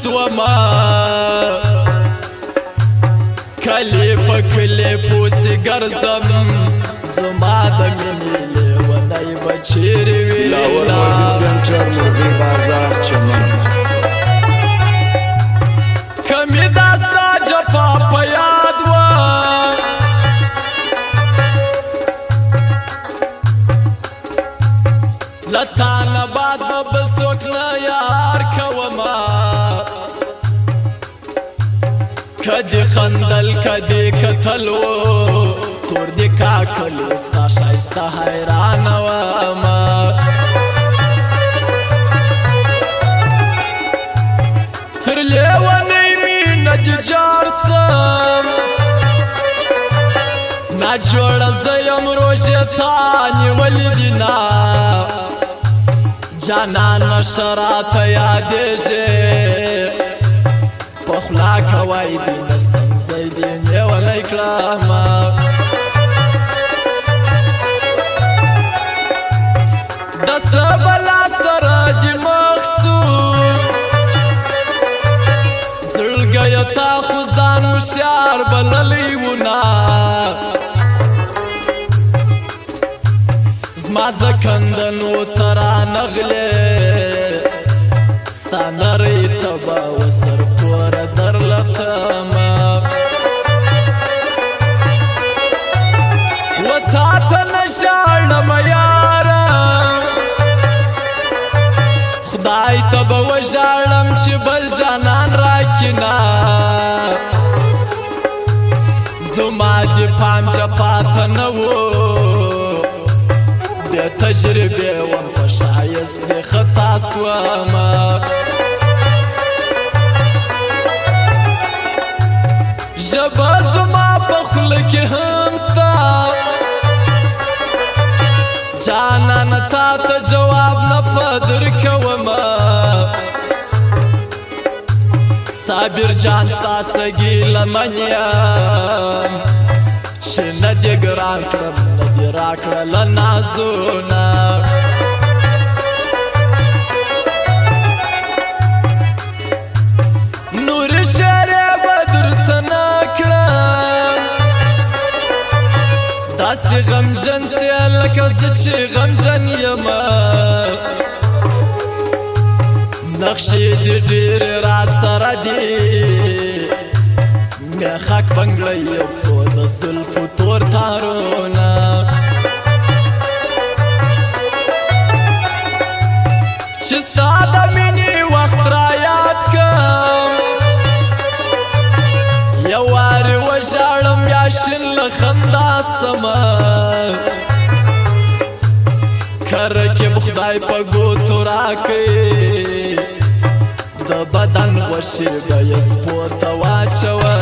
سوما کلی پا کلی پوسی گرزم زما د مینې لیونی به چیرې وي لاور موزیک سنټر مرغی بازار چمن که مې دا ستا جفا په یاد وه له تا نه بعد به بل څوک نه یار کومه کدی خندل کدی کتلو تور دی کاکلو ستا شایسته حیران وما تر لیونی مینه دی جار سم ناجوړه زه یم روژې تا نیولې دینا جانانه ښه راته یادېږي پخلا کوای دی نسم زیدی نیولی کلاما دس بلا سر دی مخصوم زلگی تا خوزان مشیار بللیونا زما زکندنو ترا نغلی ستا نری تبا وسر تور در لتما و تا تا نشارنم یارم خدای تبا و جارم چی بل جانان راکینا زما دی پام جپاتا نوو بی تجربه وم پشایست دی خطا سواما جبا زما پخل کی همستا جانان تا تا جواب نپدر کوما صابر جان ستا سگی لمنیم چه ندی گران کرم ندی را کرل نازونا نور شری بدر تنکرم داسی غمجن سی لکه زه چې غمجن یما نقشې دې ډېرې را سره دي میخک بنگړی یو څو د زلفو تور تارونه چې ستا د مینې وخت را یاد کم یو وارې وژاړم یا شین له خندا سمه که رقیب خدای په ګوتو راکړي د بدن غوښې به یې سپور ته واچوه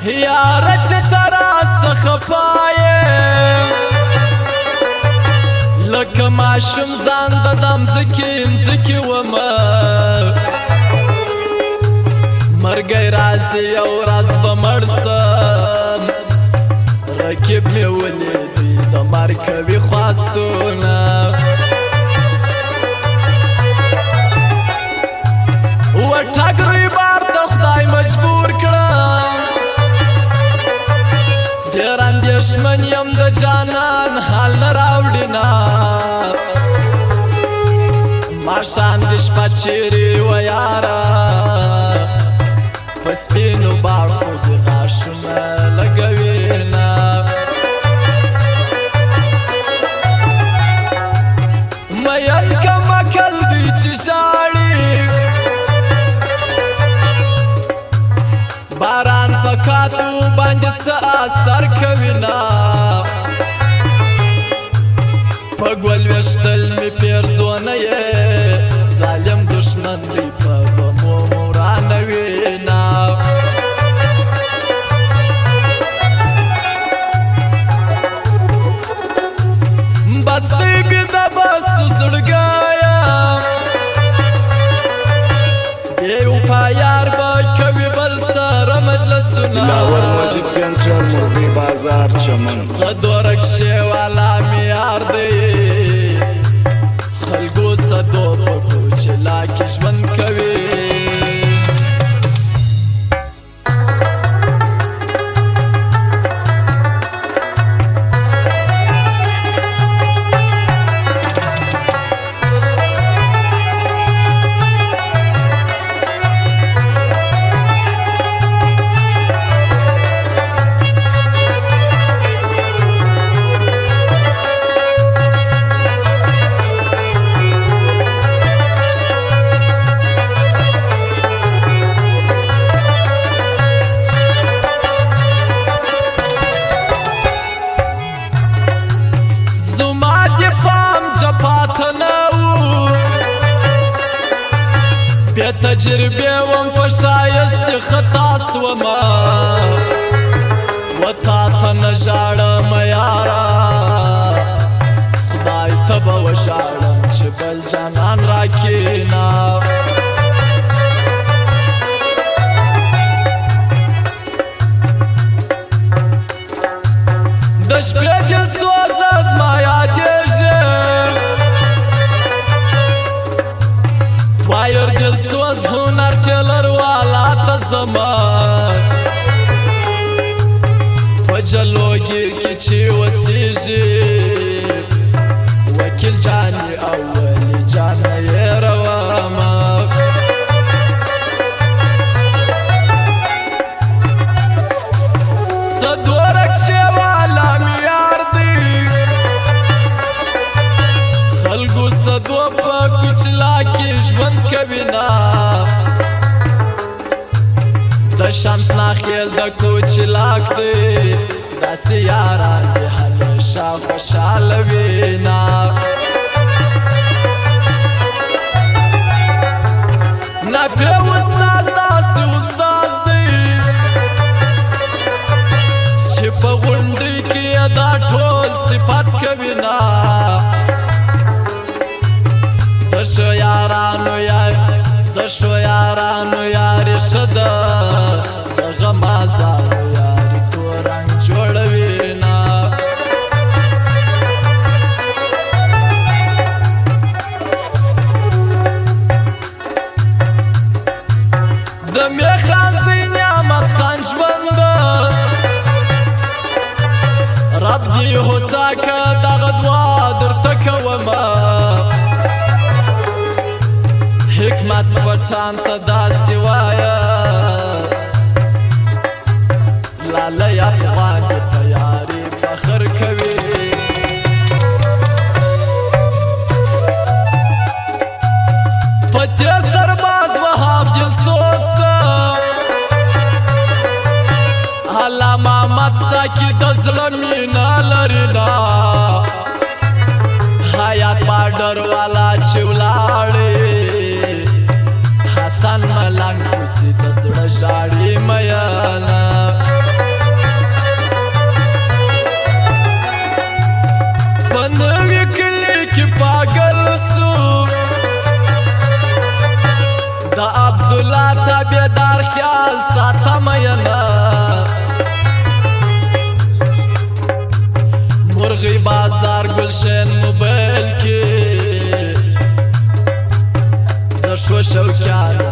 یاره چې ترا څخه پایم لکه ماشوم ځان د دم زکې مزکې ومه مرګی راځي یو ورځ به مړ سم رقیب مې ولیدی د مرګ کوي خواستونه وټګروي بار ته خدای مجبور کړم ډېر اندېښمن یم د جانان حال نه راوړینا ماښام دې شپه چیرې وه یاره په سپینو باړخو دې غاښونه لګوینه مین که مکل دی چې ژاړي باران په کاتو باندې څه اثر کوي نه په ګل ویشتل مې پیرزونه یې ظالم دشمن دی په بمو ورانوینه بستګ د بسو زړګایا یو پایار به کوي بل سره مجلسونه دلاور موزیک سنټر مرغی بازار چمن صدورک شیوالا میار دی خلګو صدو پټو چې لاکې ژوند کوي بیا تجربه وم په ښایست خطا سومه و تا ته نه ژاړم یاره خدای ته به وژاړم چې بل جانان راکېنه د شپې دلسوزه زما یادېږي وایر دلسوز هنر ټیلر والا ته زما په جلوګیر کې چې اوسېږي وکیل جانې او ولي جان یې روامه صدورک شیوالا میار دی خلګو صدو په کوچلا کې ژوند کوي نه د شمس ناخیل د کوچلاک دی داسې یاران دې همیشه خوشحاله وي نه نبی استاد داسې استاد دی چې په غونډۍ کې دا ټول صفات کوي نه د شو یارانو یارې ښه ده د غم ازارو یارې تور رنګ جوړوي نه د میخان زی نعمت خان ژوند رب دې هوسا که دغه دعا درته کومه حکمت پټان ته داسې وایه لالی افغان د تیارې فخر کوي په دې سرباز وهاب دلسوز ته علامه احمد ساکي د زړه مینه لري نه حیات بارډر والا چې ولاړې حسن ملنګ اوسې د زړه ژاړي میانه په نوي کلي کې پاگل سو د عبدالله تابعدار خیال ساته میانه مرغی بازار گلشن موبایل کې د شو شوکیانو